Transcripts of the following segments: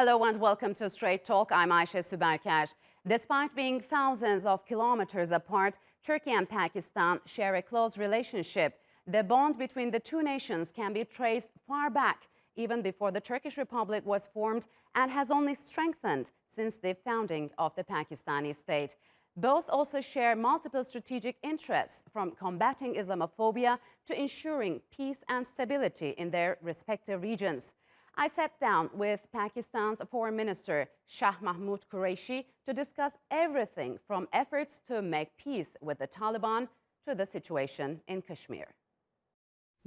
Hello and welcome to Straight Talk. I'm Ayşe Süberker. Despite being thousands of kilometers apart, Turkey and Pakistan share a close relationship. The bond between the two nations can be traced far back, even before the Turkish Republic was formed, and has only strengthened since the founding of the Pakistani state. Both also share multiple strategic interests, from combating Islamophobia to ensuring peace and stability in their respective regions. I sat down with Pakistan's Foreign Minister, Shah Mahmood Qureshi, to discuss everything from efforts to make peace with the Taliban to the situation in Kashmir.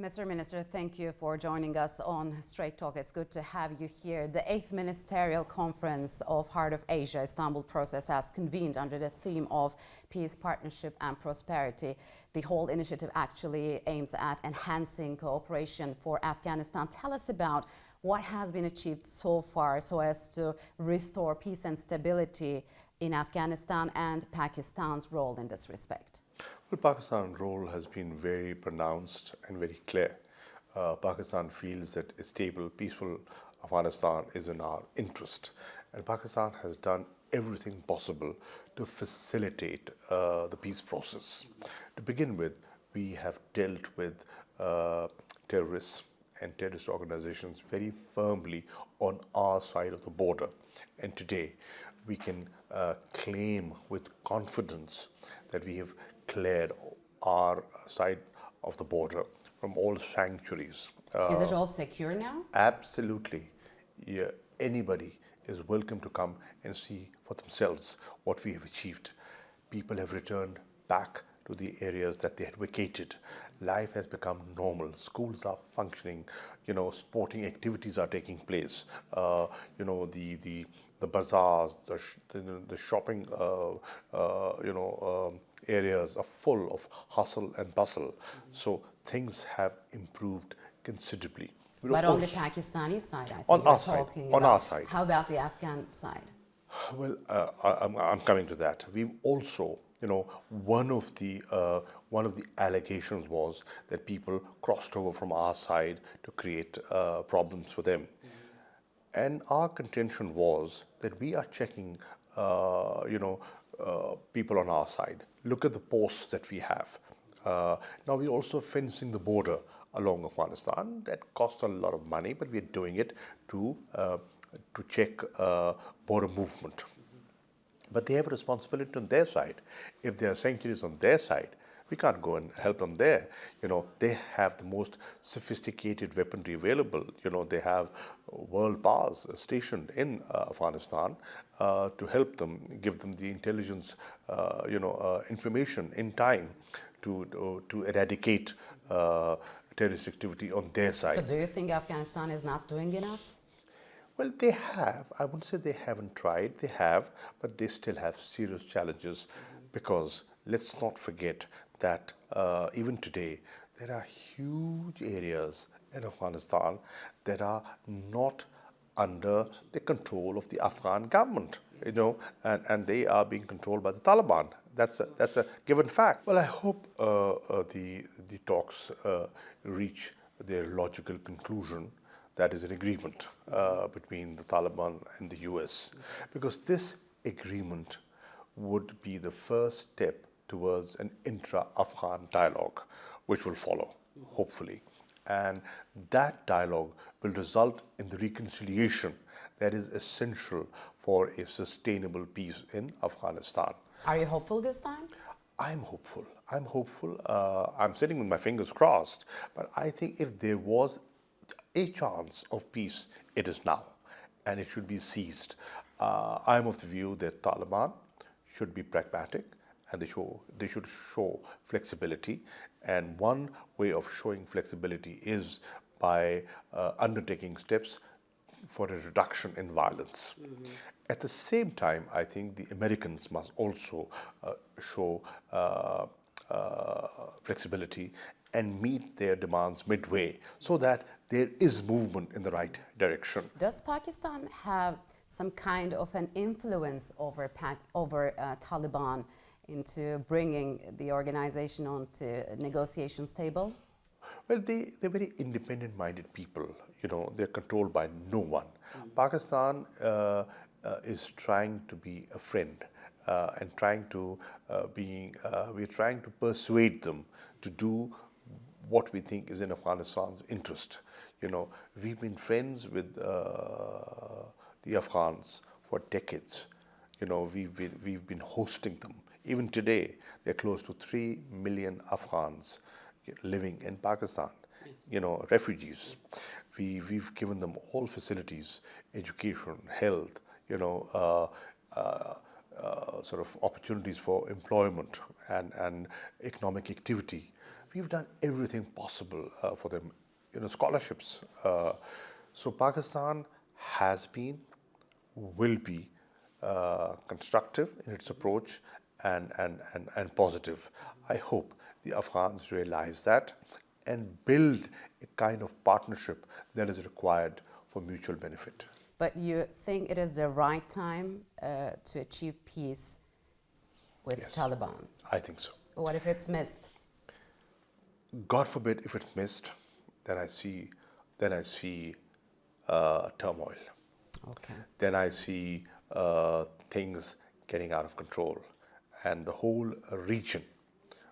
Mr. Minister, thank you for joining us on Straight Talk. It's good to have you here. The 8th Ministerial Conference of Heart of Asia Istanbul process has convened under the theme of peace, partnership and prosperity. The whole initiative actually aims at enhancing cooperation for Afghanistan. Tell us about what has been achieved so far so as to restore peace and stability in Afghanistan, and Pakistan's role in this respect. Well, Pakistan's role has been very pronounced and very clear. Pakistan feels that a stable, peaceful Afghanistan is in our interest, and Pakistan has done everything possible to facilitate the peace process. To begin with, we have dealt with terrorists and terrorist organizations very firmly on our side of the border, and today we can claim with confidence that we have cleared our side of the border from all sanctuaries. Is it all secure now? Absolutely. Yeah, anybody is welcome to come and see for themselves what we have achieved. People have returned back to the areas that they had vacated. Life has become normal. Schools are functioning. Sporting activities are taking place. The bazaars, the shopping, areas are full of hustle and bustle. So things have improved considerably. But on the Pakistani side, I think on our side. On our side. How about the Afghan side? Well, I'm coming to that. We've also, one of the allegations was that people crossed over from our side to create problems for them. And our contention was that we are checking, people on our side. Look at the posts that we have. Now we're also fencing the border along Afghanistan. That costs a lot of money, but we're doing it to check border movement. But they have a responsibility on their side. If there are sanctuaries on their side, we can't go and help them there. They have the most sophisticated weaponry available. They have world powers stationed in Afghanistan to help them, give them the intelligence, information in time to eradicate terrorist activity on their side. So do you think Afghanistan is not doing enough? Well, they have. I wouldn't say they haven't tried. They have, but they still have serious challenges because let's not forget that even today, there are huge areas in Afghanistan that are not under the control of the Afghan government, and they are being controlled by the Taliban. That's a given fact. Well, I hope the talks reach their logical conclusion. That is an agreement between the Taliban and the US, because this agreement would be the first step towards an intra-Afghan dialogue, which will follow, hopefully. And that dialogue will result in the reconciliation that is essential for a sustainable peace in Afghanistan. Are you hopeful this time? I'm hopeful. I'm sitting with my fingers crossed, but I think if there was a chance of peace, it is now, and it should be seized. I'm of the view that Taliban should be pragmatic, and they should show flexibility. And one way of showing flexibility is by undertaking steps for a reduction in violence. At the same time, I think the Americans must also show flexibility and meet their demands midway so that there is movement in the right direction. Does Pakistan have some kind of an influence over Taliban into bringing the organization onto negotiations table? Well, they're very independent-minded people. You know, they're controlled by no one. Pakistan is trying to be a friend and trying to we're trying to persuade them to do what we think is in Afghanistan's interest. You know, we've been friends with the Afghans for decades. You know, we've been hosting them. Even today, there are close to 3 million Afghans living in Pakistan. Yes. You know, refugees. Yes. We've given them all facilities, education, health. You know, sort of opportunities for employment and economic activity. We've done everything possible for them, you know, scholarships. So Pakistan has been, will be constructive in its approach and positive. I hope the Afghans realize that and build a kind of partnership that is required for mutual benefit. But you think it is the right time to achieve peace with Yes, Taliban? I think so. What if it's missed? God forbid if it's missed, then I see turmoil. Okay. Then I see things getting out of control, and the whole region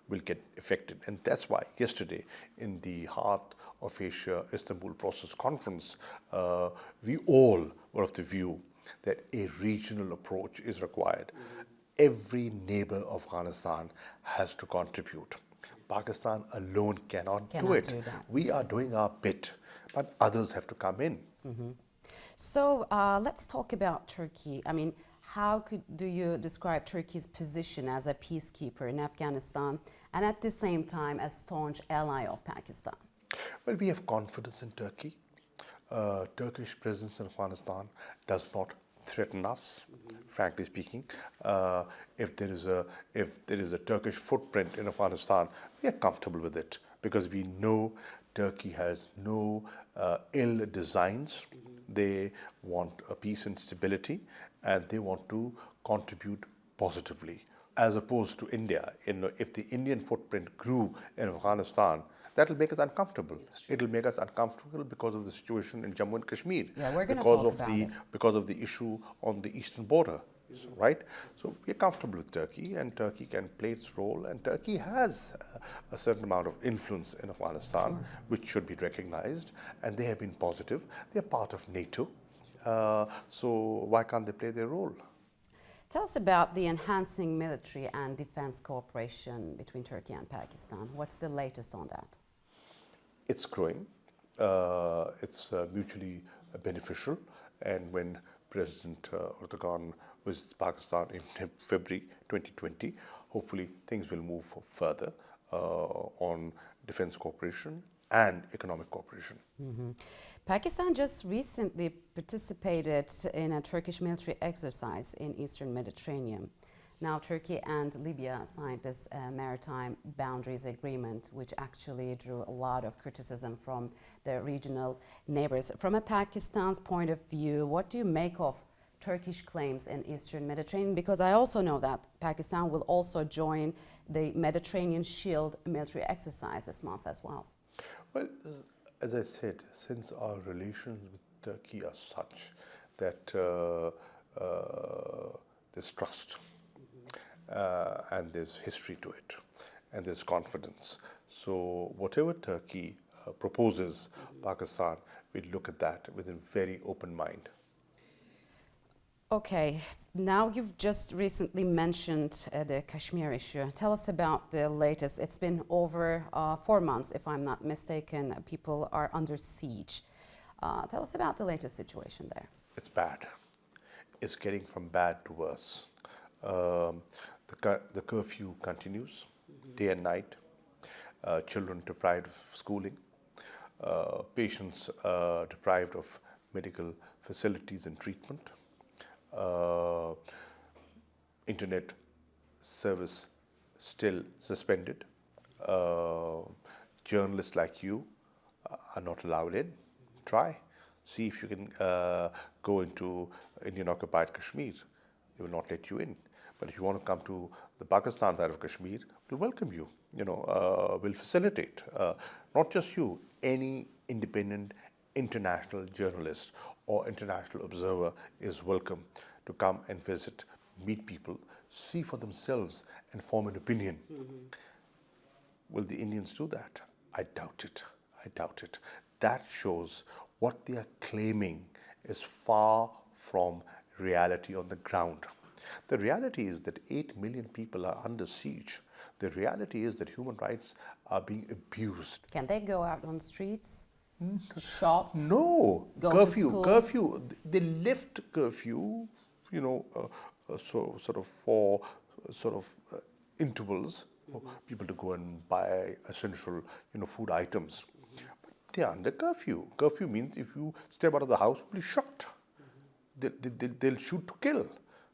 will get affected. And that's why yesterday, in the Heart of Asia Istanbul Process Conference, we all were of the view that a regional approach is required. Every neighbor of Afghanistan has to contribute. Pakistan alone cannot do it. We are doing our bit, but others have to come in. So let's talk about Turkey. I mean, how do you describe Turkey's position as a peacekeeper in Afghanistan and at the same time a staunch ally of Pakistan? Well, we have confidence in Turkey. Turkish presence in Afghanistan does not threaten us, frankly speaking. If there is a Turkish footprint in Afghanistan, we are comfortable with it because we know Turkey has no ill designs. They want a peace and stability, and they want to contribute positively, as opposed to India. If the Indian footprint grew in Afghanistan, that will make us uncomfortable. It will make us uncomfortable because of the situation in Jammu and Kashmir. Yeah, we're going to talk about it. Because of the issue on the eastern border, right? So we're comfortable with Turkey, and Turkey can play its role, and Turkey has a certain amount of influence in Afghanistan, which should be recognized, and they have been positive. They're part of NATO, so why can't they play their role? Tell us about the enhancing military and defense cooperation between Turkey and Pakistan. What's the latest on that? It's growing. It's mutually beneficial. And when President Erdogan visits Pakistan in February 2020, hopefully things will move further on defense cooperation and economic cooperation. Pakistan just recently participated in a Turkish military exercise in Eastern Mediterranean. Now Turkey and Libya signed this maritime boundaries agreement, which actually drew a lot of criticism from the regional neighbors. From a Pakistan's point of view, what do you make of Turkish claims in Eastern Mediterranean? Because I also know that Pakistan will also join the Mediterranean Shield military exercise this month as well. Well, as I said, since our relations with Turkey are such that there's trust and there's history to it and there's confidence. So whatever Turkey proposes, Pakistan will look at that with a very open mind. Okay, now you've just recently mentioned the Kashmir issue. Tell us about the latest. It's been over 4 months, if I'm not mistaken. People are under siege. Tell us about the latest situation there. It's bad. It's getting from bad to worse. The curfew continues day and night. Children deprived of schooling. Patients deprived of medical facilities and treatment. Internet service still suspended. Journalists like you are not allowed in. Try. See if you can go into Indian occupied Kashmir. They will not let you in. But if you want to come to the Pakistan side of Kashmir, we'll welcome you. We'll facilitate. not just you, any independent international journalist or international observer is welcome to come and visit, meet people, see for themselves and form an opinion. Will the Indians do that? I doubt it. I doubt it. That shows what they are claiming is far from reality on the ground. The reality is that 8 million people are under siege. The reality is that human rights are being abused. Can they go out on streets, shop? No, Go to curfew, schools? curfew. They lift curfew, sort of for intervals for people to go and buy essential, food items. But they are under curfew. Curfew means if you step out of the house, you'll be shot. They'll shoot to kill.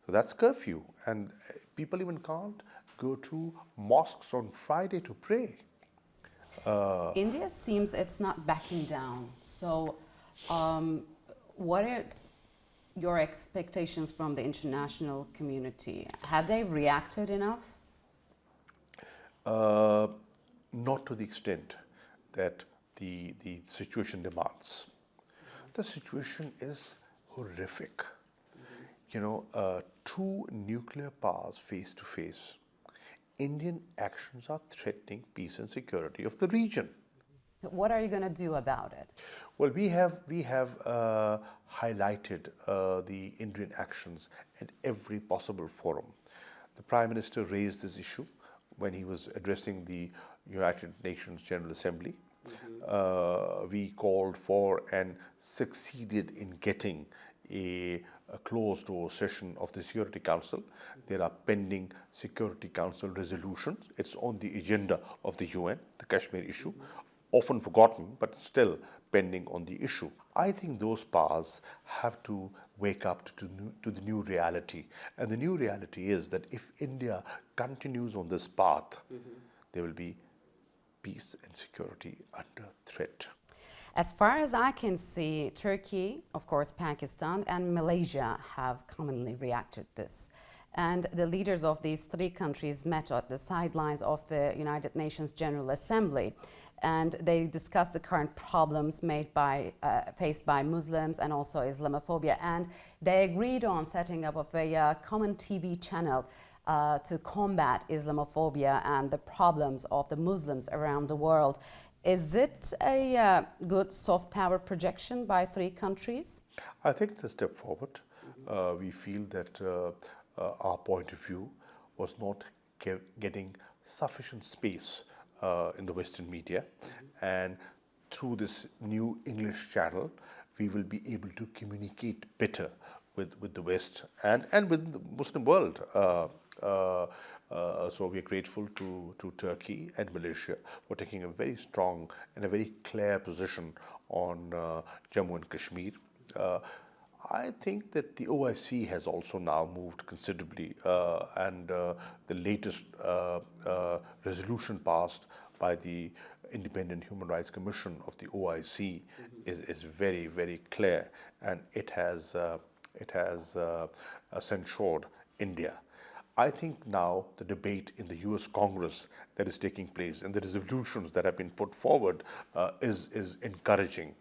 So that's curfew. And people even can't go to mosques on Friday to pray. India seems it's not backing down. So what is your expectations from the international community? Have they reacted enough? Not to the extent that the situation demands. The situation is horrific. Two nuclear powers face to face. Indian actions are threatening peace and security of the region. What are you going to do about it? Well, we have highlighted the Indian actions at every possible forum. The Prime Minister raised this issue when he was addressing the United Nations General Assembly. We called for and succeeded in getting a closed-door session of the Security Council. There are pending Security Council resolutions. It's on the agenda of the UN, the Kashmir issue, often forgotten, but still pending on the issue. I think those powers have to wake up to the new reality. And the new reality is that if India continues on this path, there will be peace and security under threat. As far as I can see, Turkey, of course, Pakistan, and Malaysia have commonly reacted to this. And the leaders of these three countries met at the sidelines of the United Nations General Assembly. And they discussed the current problems faced by Muslims and also Islamophobia. And they agreed on setting up of a common TV channel to combat Islamophobia and the problems of the Muslims around the world. Is it a good soft power projection by three countries? I think it's a step forward. We feel that our point of view was not getting sufficient space in the Western media. And through this new English channel, we will be able to communicate better with the West and with the Muslim world. So we are grateful to Turkey and Malaysia for taking a very strong and a very clear position on Jammu and Kashmir. I think that the OIC has also now moved considerably, and the latest resolution passed by the Independent Human Rights Commission of the OIC is very, very clear, and it has censured India. I think now the debate in the US Congress that is taking place and the resolutions that have been put forward is encouraging.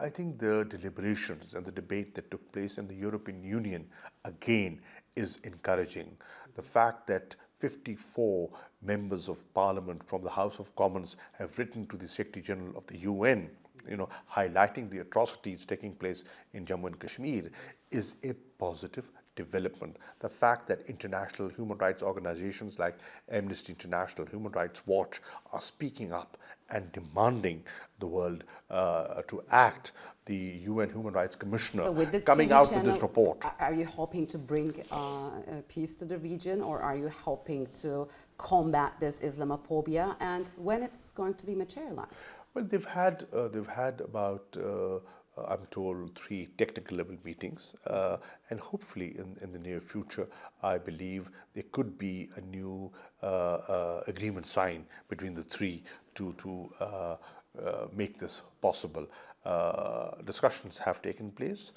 I think the deliberations and the debate that took place in the European Union again is encouraging. The fact that 54 members of parliament from the House of Commons have written to the Secretary General of the UN, highlighting the atrocities taking place in Jammu and Kashmir is a positive development. The fact that international human rights organizations like Amnesty International, Human Rights Watch are speaking up and demanding the world to act. The UN Human Rights Commissioner coming out with this report. Are you hoping to bring peace to the region, or are you hoping to combat this Islamophobia, and when it's going to be materialized? Well, they've had about I'm told 3 technical level meetings, and hopefully in the near future, I believe there could be a new agreement signed between the 3 to make this possible. Discussions have taken place.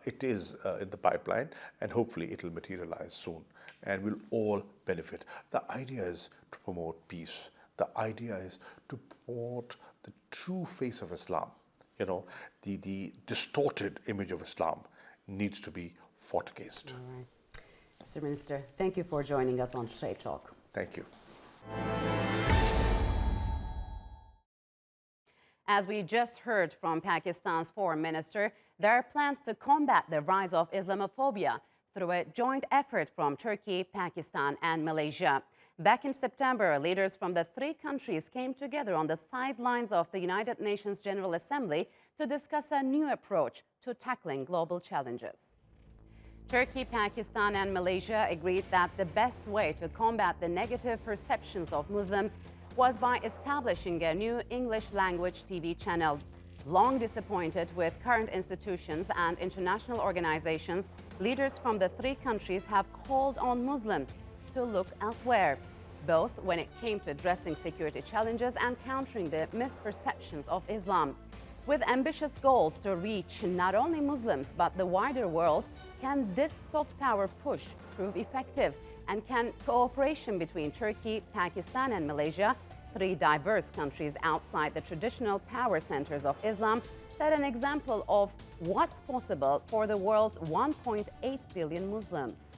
It is in the pipeline, and hopefully it will materialize soon, and we'll all benefit. The idea is to promote peace. The idea is to promote the true face of Islam. You know, the distorted image of Islam needs to be fought against. All right. Mr. Minister, thank you for joining us on Straight Talk. Thank you. As we just heard from Pakistan's Foreign Minister, there are plans to combat the rise of Islamophobia through a joint effort from Turkey, Pakistan, and Malaysia. Back in September, leaders from the three countries came together on the sidelines of the United Nations General Assembly to discuss a new approach to tackling global challenges. Turkey, Pakistan, and Malaysia agreed that the best way to combat the negative perceptions of Muslims was by establishing a new English language TV channel. Long disappointed with current institutions and international organizations, leaders from the three countries have called on Muslims to look elsewhere, both when it came to addressing security challenges and countering the misperceptions of Islam. With ambitious goals to reach not only Muslims but the wider world, can this soft power push prove effective? And can cooperation between Turkey, Pakistan, and Malaysia, three diverse countries outside the traditional power centers of Islam, set an example of what's possible for the world's 1.8 billion Muslims?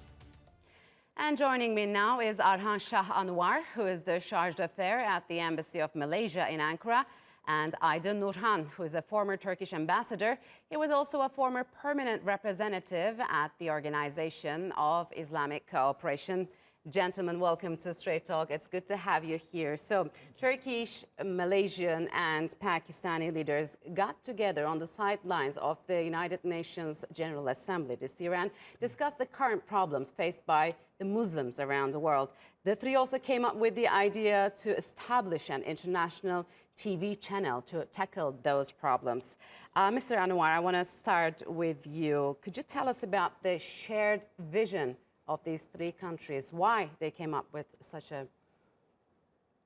And joining me now is Arhan Shah Anuar, who is the charge d'affaires at the Embassy of Malaysia in Ankara, and Nurhan, who is a former Turkish ambassador. He was also a former permanent representative at the Organization of Islamic Cooperation. Gentlemen, welcome to Straight Talk. It's good to have you here. So, Turkish, Malaysian, and Pakistani leaders got together on the sidelines of the United Nations General Assembly this year and discussed the current problems faced by the Muslims around the world. The three also came up with the idea to establish an international TV channel to tackle those problems. Mr. Anuar, I want to start with you. Could you tell us about the shared vision of these three countries, why they came up with such a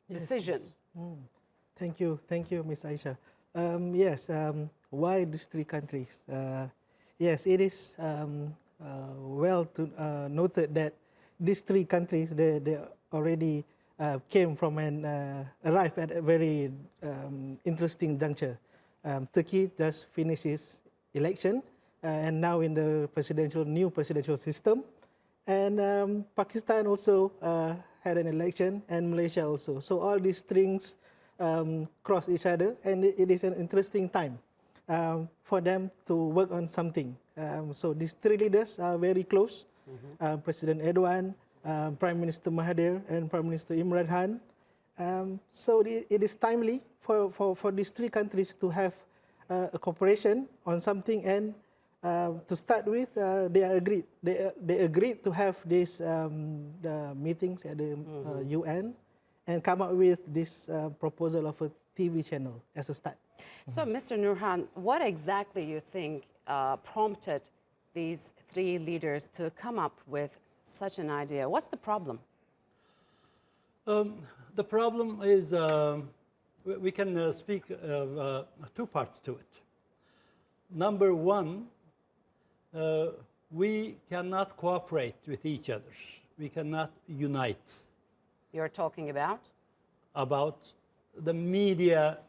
decision? Thank you, Ms. Aisha. Yes, why these three countries? Yes, it is well noted that these three countries, they already came from and arrived at a very interesting juncture. Turkey just finished its election and now in the new presidential system. And Pakistan also had an election, and Malaysia also. So all these strings cross each other, and it is an interesting time for them to work on something. So these three leaders are very close. President Erdogan, Prime Minister Mahathir, and Prime Minister Imran Khan. So it is timely for these three countries to have a cooperation on something. And to start with, they agreed. They agreed to have these the meetings at the UN and come up with this proposal of a TV channel as a start. So, Mr. Nurhan, what exactly you think prompted these three leaders to come up with such an idea? What's the problem? The problem is we can speak of two parts to it. Number one, we cannot cooperate with each other. We cannot unite. You're talking about? About the media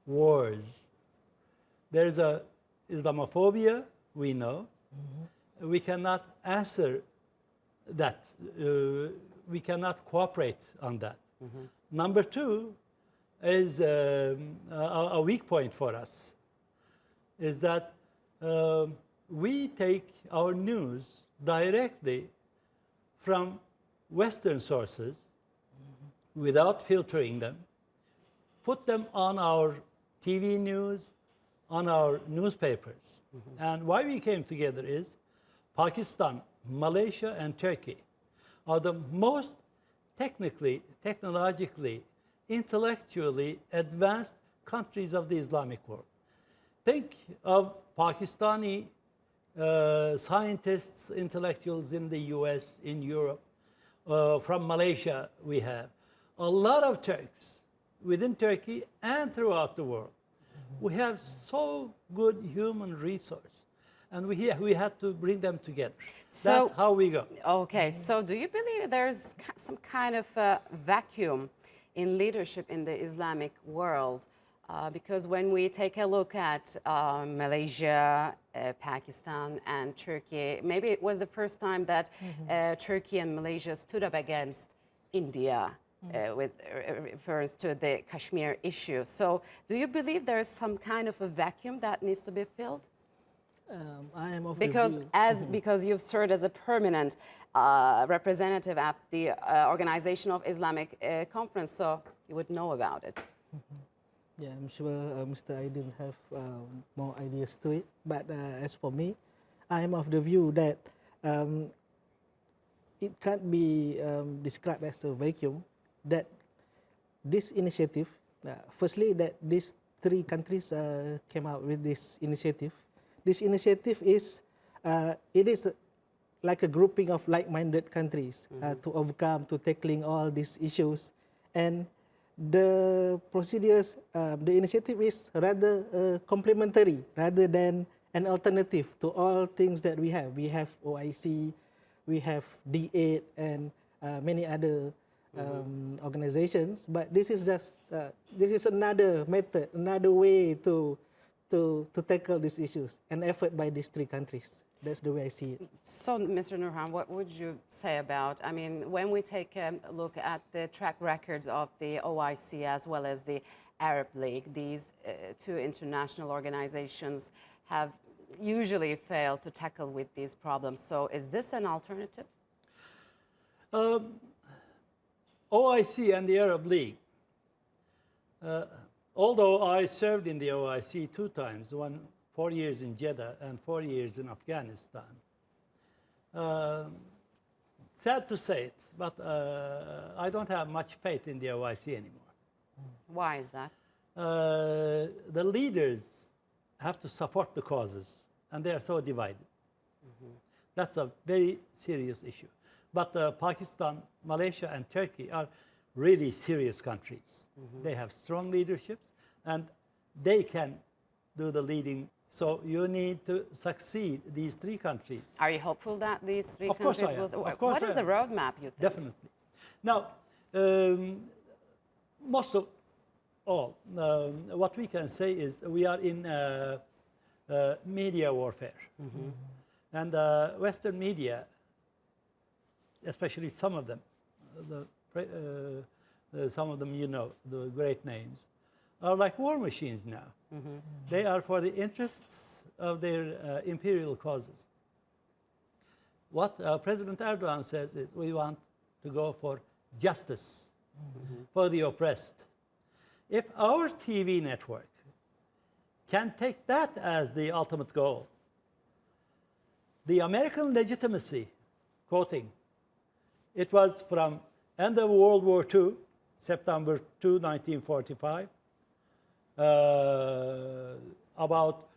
wars. There's a Islamophobia, we know. We cannot answer that. We cannot cooperate on that. Number two is a weak point for us, is that we take our news directly from Western sources without filtering them, put them on our TV news, on our newspapers. And why we came together is Pakistan, Malaysia, and Turkey are the most technologically, intellectually advanced countries of the Islamic world. Think of Pakistani scientists, intellectuals in the US, in Europe. From Malaysia, we have a lot of Turks within Turkey and throughout the world. We have so good human resource, and we had to bring them together. So, that's how we go. Okay, so do you believe there's some kind of vacuum in leadership in the Islamic world? Because when we take a look at Malaysia, Pakistan, and Turkey, maybe it was the first time that Turkey and Malaysia stood up against India with refers to the Kashmir issue. So do you believe there is some kind of a vacuum that needs to be filled? I am of the Because view. because you've served as a permanent representative at the Organization of Islamic Conference, so you would know about it. Yeah, I'm sure Mr. Aydin have more ideas to it. But as for me, I am of the view that it can't be described as a vacuum. That this initiative, firstly, that these three countries came out with this initiative. This initiative is, it is like a grouping of like-minded countries to overcome, to tackling all these issues. And the procedures, the initiative is rather complementary rather than an alternative to all things that we have. We have OIC, we have D8 and many other organizations, but this is just this is another method, another way to tackle these issues, an effort by these three countries. That's the way I see it. So, Mr. Nurhan, what would you say about, I mean, when we take a look at the track records of the OIC as well as the Arab League, these two international organizations have usually failed to tackle with these problems. So is this an alternative? OIC and the Arab League. Although I served in the OIC 2 times, 4 years in Jeddah and 4 years in Afghanistan. Sad to say it, but I don't have much faith in the OIC anymore. Why is that? The leaders have to support the causes, and they are so divided. That's a very serious issue. But Pakistan, Malaysia, and Turkey are really serious countries. They have strong leaderships, and they can do the leading. So you need to succeed, these 3 countries. Are you hopeful that these 3 Of course countries I am. will... Of course What is I the am. roadmap, you think? Definitely. Now, most of all, what we can say is we are in media warfare. And Western media, especially some of them, some of them you know, the great names, are like war machines now. They are for the interests of their imperial causes. What President Erdogan says is we want to go for justice for the oppressed. If our TV network can take that as the ultimate goal, the American legitimacy, quoting, it was from end of World War II, September 2, 1945, about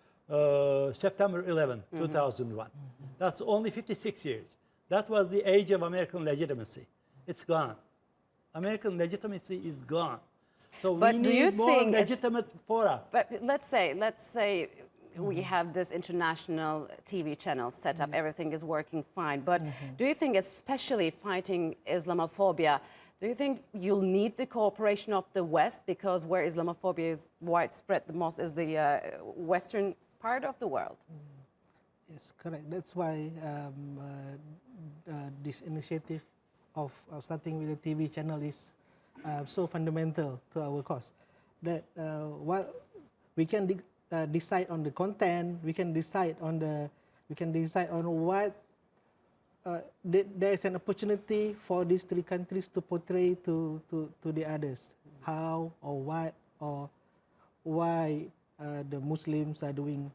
September 11, 2001. That's only 56 years. That was the age of American legitimacy. It's gone. American legitimacy is gone. So But we do you need more think it's- legitimate fora. But let's say we have this international TV channel set up, everything is working fine. But do you think, especially fighting Islamophobia, do you think you'll need the cooperation of the West? Because where Islamophobia is widespread the most is the Western part of the world. Yes, correct. That's why this initiative of starting with a TV channel is so fundamental to our cause. That while we can decide on the content, we can decide on what there is an opportunity for these 3 countries to portray to the others, how or what or why the Muslims are doing,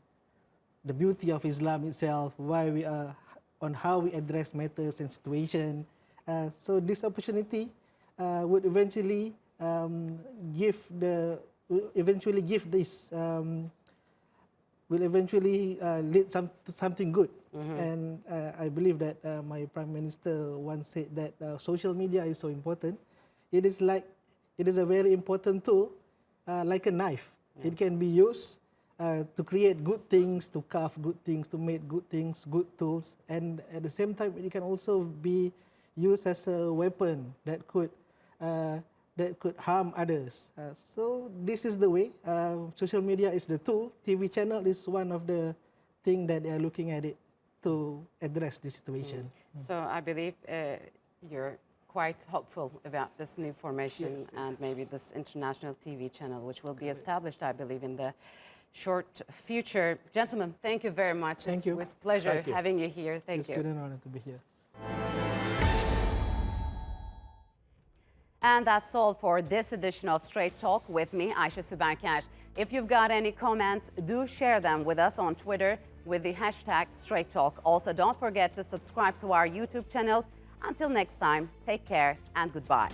the beauty of Islam itself, why we are on how we address matters and situation. So this opportunity would eventually give this will eventually lead to something good. And I believe that my Prime Minister once said that social media is so important. It is a very important tool, like a knife. It can be used to create good things, to carve good things, to make good things, good tools. And at the same time, it can also be used as a weapon that could that could harm others. So this is the way. Social media is the tool. TV channel is one of the things that they are looking at it to address the situation. So I believe you're quite hopeful about this new formation and maybe this international TV channel, which will be established, I believe, in the short future. Gentlemen, thank you very much. Thank you. It was a pleasure Thank you. having you here. Thank It's you. been an honor to be here. And that's all for this edition of Straight Talk with me, Ayşe Süberker. If you've got any comments, do share them with us on Twitter with the hashtag Straight Talk. Also, don't forget to subscribe to our YouTube channel. Until next time, take care and goodbye.